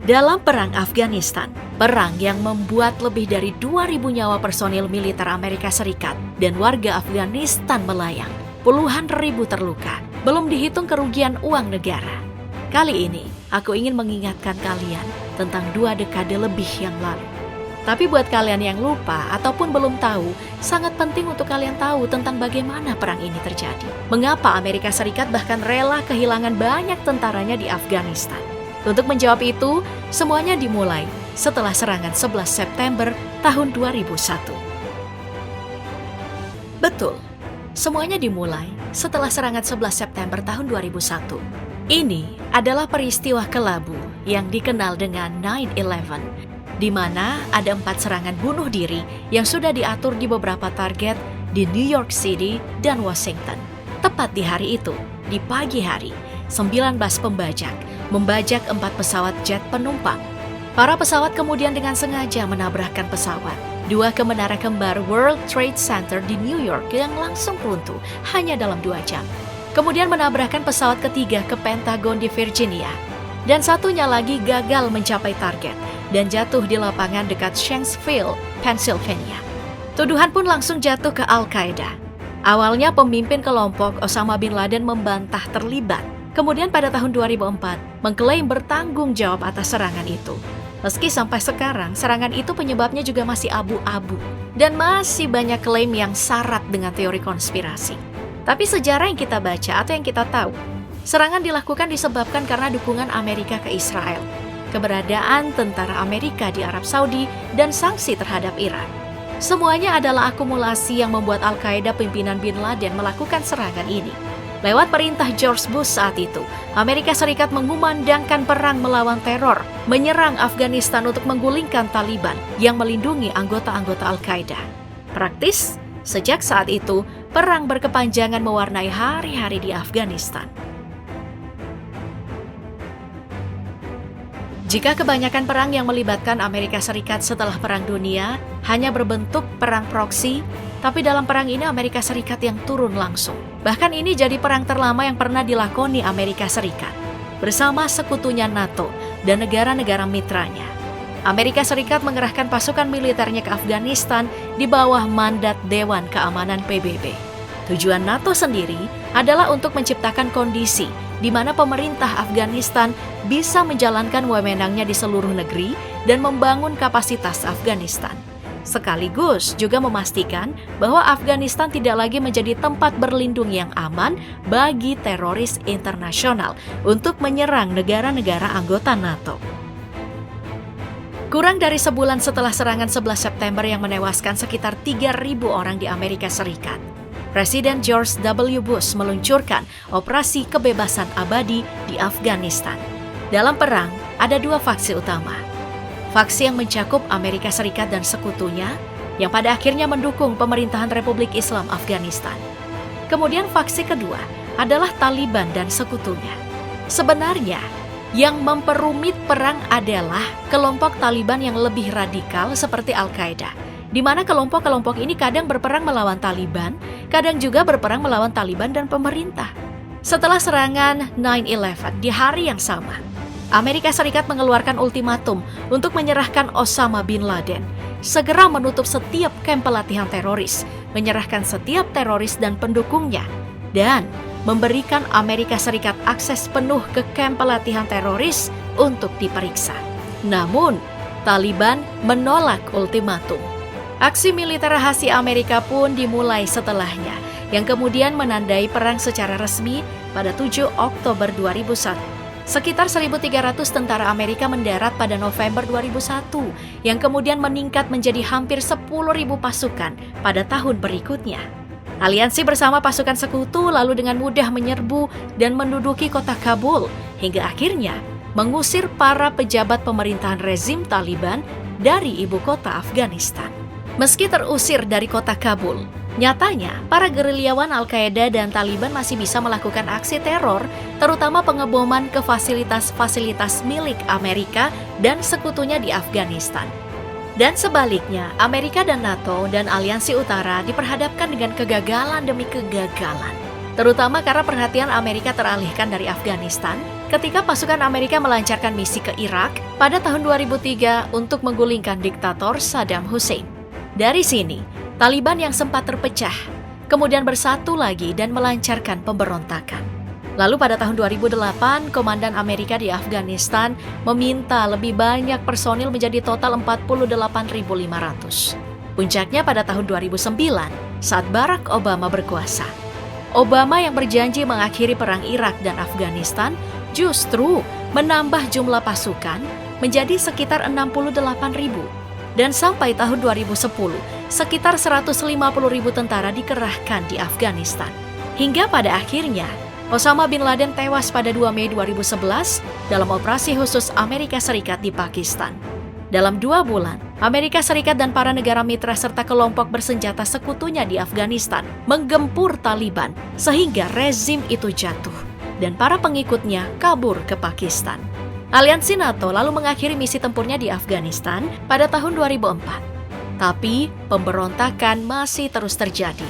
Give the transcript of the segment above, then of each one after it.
Dalam Perang Afghanistan, perang yang membuat lebih dari 2.000 nyawa personil militer Amerika Serikat dan warga Afghanistan melayang, puluhan ribu terluka, belum dihitung kerugian uang negara. Kali ini, aku ingin mengingatkan kalian tentang 2 dekade lebih yang lalu. Tapi buat kalian yang lupa ataupun belum tahu, sangat penting untuk kalian tahu tentang bagaimana perang ini terjadi. Mengapa Amerika Serikat bahkan rela kehilangan banyak tentaranya di Afghanistan. Untuk menjawab itu, semuanya dimulai setelah serangan 11 September tahun 2001. Betul, semuanya dimulai setelah serangan 11 September tahun 2001. Ini adalah peristiwa kelabu yang dikenal dengan 9/11, di mana ada 4 serangan bunuh diri yang sudah diatur di beberapa target di New York City dan Washington. Tepat di hari itu, di pagi hari, 19 pembajak membajak 4 pesawat jet penumpang. Para pesawat kemudian dengan sengaja menabrakkan pesawat 2 ke menara kembar World Trade Center di New York yang langsung runtuh hanya dalam 2 jam. Kemudian menabrakkan pesawat ketiga ke Pentagon di Virginia. Dan satunya lagi gagal mencapai target dan jatuh di lapangan dekat Shanksville, Pennsylvania. Tuduhan pun langsung jatuh ke Al-Qaeda. Awalnya pemimpin kelompok Osama bin Laden membantah terlibat. Kemudian pada tahun 2004 mengklaim bertanggung jawab atas serangan itu. Meski sampai sekarang serangan itu penyebabnya juga masih abu-abu dan masih banyak klaim yang syarat dengan teori konspirasi. Tapi sejarah yang kita baca atau yang kita tahu, serangan dilakukan disebabkan karena dukungan Amerika ke Israel, keberadaan tentara Amerika di Arab Saudi, dan sanksi terhadap Iran. Semuanya adalah akumulasi yang membuat Al-Qaeda pimpinan bin Laden melakukan serangan ini. Lewat perintah George Bush saat itu, Amerika Serikat mengumandangkan perang melawan teror, menyerang Afghanistan untuk menggulingkan Taliban yang melindungi anggota-anggota Al-Qaeda. Praktis, sejak saat itu, perang berkepanjangan mewarnai hari-hari di Afghanistan. Jika kebanyakan perang yang melibatkan Amerika Serikat setelah Perang Dunia hanya berbentuk perang proksi, tapi dalam perang ini Amerika Serikat yang turun langsung. Bahkan ini jadi perang terlama yang pernah dilakoni Amerika Serikat bersama sekutunya NATO dan negara-negara mitranya. Amerika Serikat mengerahkan pasukan militernya ke Afghanistan di bawah mandat Dewan Keamanan PBB. Tujuan NATO sendiri adalah untuk menciptakan kondisi di mana pemerintah Afghanistan bisa menjalankan wewenangnya di seluruh negeri dan membangun kapasitas Afghanistan. Sekaligus juga memastikan bahwa Afghanistan tidak lagi menjadi tempat berlindung yang aman bagi teroris internasional untuk menyerang negara-negara anggota NATO. Kurang dari sebulan setelah serangan 11 September yang menewaskan sekitar 3.000 orang di Amerika Serikat, Presiden George W. Bush meluncurkan Operasi Kebebasan Abadi di Afghanistan. Dalam perang, ada 2 faksi utama. Faksi yang mencakup Amerika Serikat dan sekutunya, yang pada akhirnya mendukung pemerintahan Republik Islam Afghanistan. Kemudian faksi kedua adalah Taliban dan sekutunya. Sebenarnya, yang memperumit perang adalah kelompok Taliban yang lebih radikal seperti Al-Qaeda, di mana kelompok-kelompok ini kadang berperang melawan Taliban, kadang juga berperang melawan Taliban dan pemerintah. Setelah serangan 9/11 di hari yang sama, Amerika Serikat mengeluarkan ultimatum untuk menyerahkan Osama bin Laden, segera menutup setiap kamp pelatihan teroris, menyerahkan setiap teroris dan pendukungnya, dan memberikan Amerika Serikat akses penuh ke kamp pelatihan teroris untuk diperiksa. Namun, Taliban menolak ultimatum. Aksi militer rahasia Amerika pun dimulai setelahnya, yang kemudian menandai perang secara resmi pada 7 Oktober 2001. Sekitar 1.300 tentara Amerika mendarat pada November 2001, yang kemudian meningkat menjadi hampir 10.000 pasukan pada tahun berikutnya. Aliansi bersama pasukan sekutu lalu dengan mudah menyerbu dan menduduki kota Kabul, hingga akhirnya mengusir para pejabat pemerintahan rezim Taliban dari ibu kota Afghanistan. Meski terusir dari kota Kabul, nyatanya para gerilyawan Al-Qaeda dan Taliban masih bisa melakukan aksi teror, terutama pengeboman ke fasilitas-fasilitas milik Amerika dan sekutunya di Afghanistan. Dan sebaliknya, Amerika dan NATO dan Aliansi Utara diperhadapkan dengan kegagalan demi kegagalan, terutama karena perhatian Amerika teralihkan dari Afghanistan ketika pasukan Amerika melancarkan misi ke Irak pada tahun 2003 untuk menggulingkan diktator Saddam Hussein. Dari sini, Taliban yang sempat terpecah, kemudian bersatu lagi dan melancarkan pemberontakan. Lalu pada tahun 2008, Komandan Amerika di Afghanistan meminta lebih banyak personil menjadi total 48.500. Puncaknya pada tahun 2009 saat Barack Obama berkuasa. Obama yang berjanji mengakhiri perang Irak dan Afghanistan justru menambah jumlah pasukan menjadi sekitar 68.000. Dan sampai tahun 2010, sekitar 150.000 tentara dikerahkan di Afghanistan. Hingga pada akhirnya, Osama bin Laden tewas pada 2 Mei 2011 dalam operasi khusus Amerika Serikat di Pakistan. Dalam 2 bulan, Amerika Serikat dan para negara mitra serta kelompok bersenjata sekutunya di Afghanistan menggempur Taliban sehingga rezim itu jatuh dan para pengikutnya kabur ke Pakistan. Aliansi NATO lalu mengakhiri misi tempurnya di Afghanistan pada tahun 2004. Tapi pemberontakan masih terus terjadi.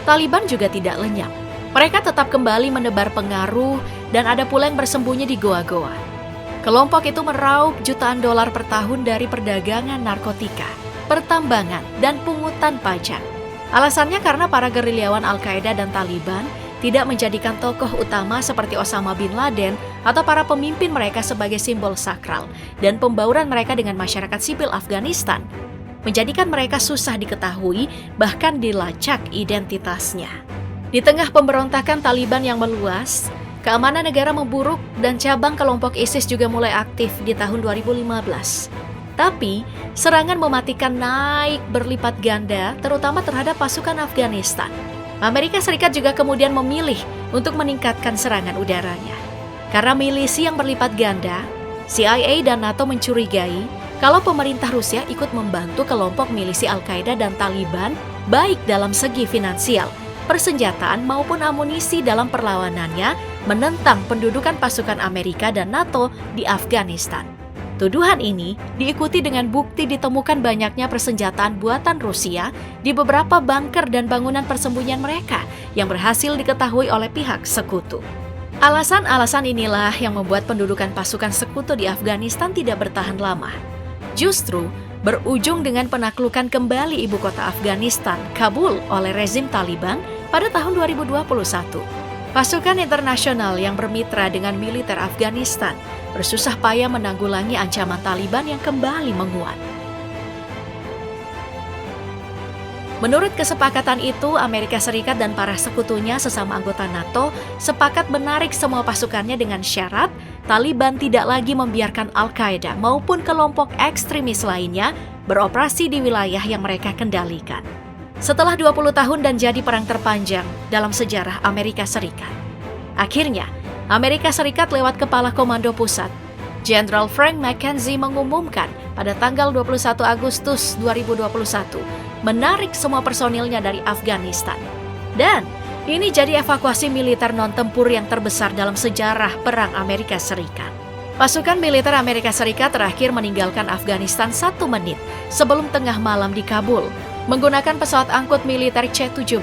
Taliban juga tidak lenyap. Mereka tetap kembali menebar pengaruh dan ada pula yang bersembunyi di goa-goa. Kelompok itu meraup jutaan dolar per tahun dari perdagangan narkotika, pertambangan, dan pungutan pajak. Alasannya karena para gerilyawan Al-Qaeda dan Taliban tidak menjadikan tokoh utama seperti Osama bin Laden atau para pemimpin mereka sebagai simbol sakral dan pembauran mereka dengan masyarakat sipil Afghanistan, menjadikan mereka susah diketahui bahkan dilacak identitasnya. Di tengah pemberontakan Taliban yang meluas, keamanan negara memburuk dan cabang kelompok ISIS juga mulai aktif di tahun 2015. Tapi, serangan mematikan naik berlipat ganda terutama terhadap pasukan Afghanistan. Amerika Serikat juga kemudian memilih untuk meningkatkan serangan udaranya. Karena milisi yang berlipat ganda, CIA dan NATO mencurigai kalau pemerintah Rusia ikut membantu kelompok milisi Al-Qaeda dan Taliban baik dalam segi finansial, persenjataan maupun amunisi dalam perlawanannya menentang pendudukan pasukan Amerika dan NATO di Afghanistan. Tuduhan ini diikuti dengan bukti ditemukan banyaknya persenjataan buatan Rusia di beberapa bunker dan bangunan persembunyian mereka yang berhasil diketahui oleh pihak sekutu. Alasan-alasan inilah yang membuat pendudukan pasukan sekutu di Afghanistan tidak bertahan lama. Justru berujung dengan penaklukan kembali ibu kota Afghanistan, Kabul, oleh rezim Taliban pada tahun 2021. Pasukan internasional yang bermitra dengan militer Afghanistan bersusah payah menanggulangi ancaman Taliban yang kembali menguat. Menurut kesepakatan itu, Amerika Serikat dan para sekutunya sesama anggota NATO sepakat menarik semua pasukannya dengan syarat Taliban tidak lagi membiarkan Al-Qaeda maupun kelompok ekstremis lainnya beroperasi di wilayah yang mereka kendalikan. Setelah 20 tahun dan jadi perang terpanjang dalam sejarah Amerika Serikat. Akhirnya, Amerika Serikat lewat Kepala Komando Pusat, Jenderal Frank McKenzie mengumumkan pada tanggal 21 Agustus 2021 menarik semua personilnya dari Afghanistan. Dan ini jadi evakuasi militer non-tempur yang terbesar dalam sejarah Perang Amerika Serikat. Pasukan militer Amerika Serikat terakhir meninggalkan Afghanistan 1 menit sebelum tengah malam di Kabul, menggunakan pesawat angkut militer C-17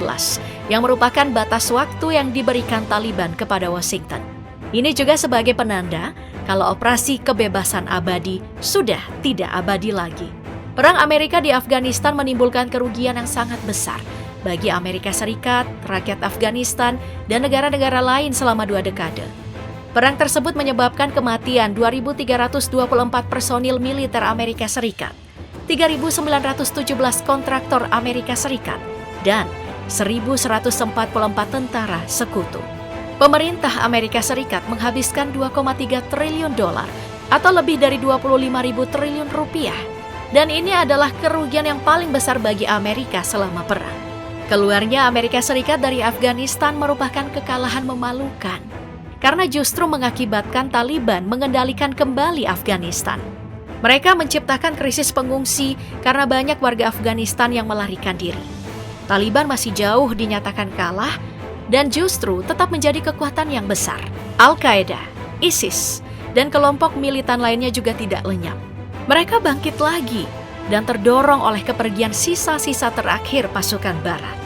yang merupakan batas waktu yang diberikan Taliban kepada Washington. Ini juga sebagai penanda kalau operasi kebebasan abadi sudah tidak abadi lagi. Perang Amerika di Afghanistan menimbulkan kerugian yang sangat besar bagi Amerika Serikat, rakyat Afghanistan, dan negara-negara lain selama 2 dekade. Perang tersebut menyebabkan kematian 2.324 personil militer Amerika Serikat, 3.917 kontraktor Amerika Serikat, dan 1.144 tentara sekutu. Pemerintah Amerika Serikat menghabiskan 2,3 triliun dolar atau lebih dari 25.000 triliun rupiah. Dan ini adalah kerugian yang paling besar bagi Amerika selama perang. Keluarnya Amerika Serikat dari Afghanistan merupakan kekalahan memalukan karena justru mengakibatkan Taliban mengendalikan kembali Afghanistan. Mereka menciptakan krisis pengungsi karena banyak warga Afghanistan yang melarikan diri. Taliban masih jauh dinyatakan kalah dan justru tetap menjadi kekuatan yang besar. Al-Qaeda, ISIS, dan kelompok militan lainnya juga tidak lenyap. Mereka bangkit lagi dan terdorong oleh kepergian sisa-sisa terakhir pasukan Barat.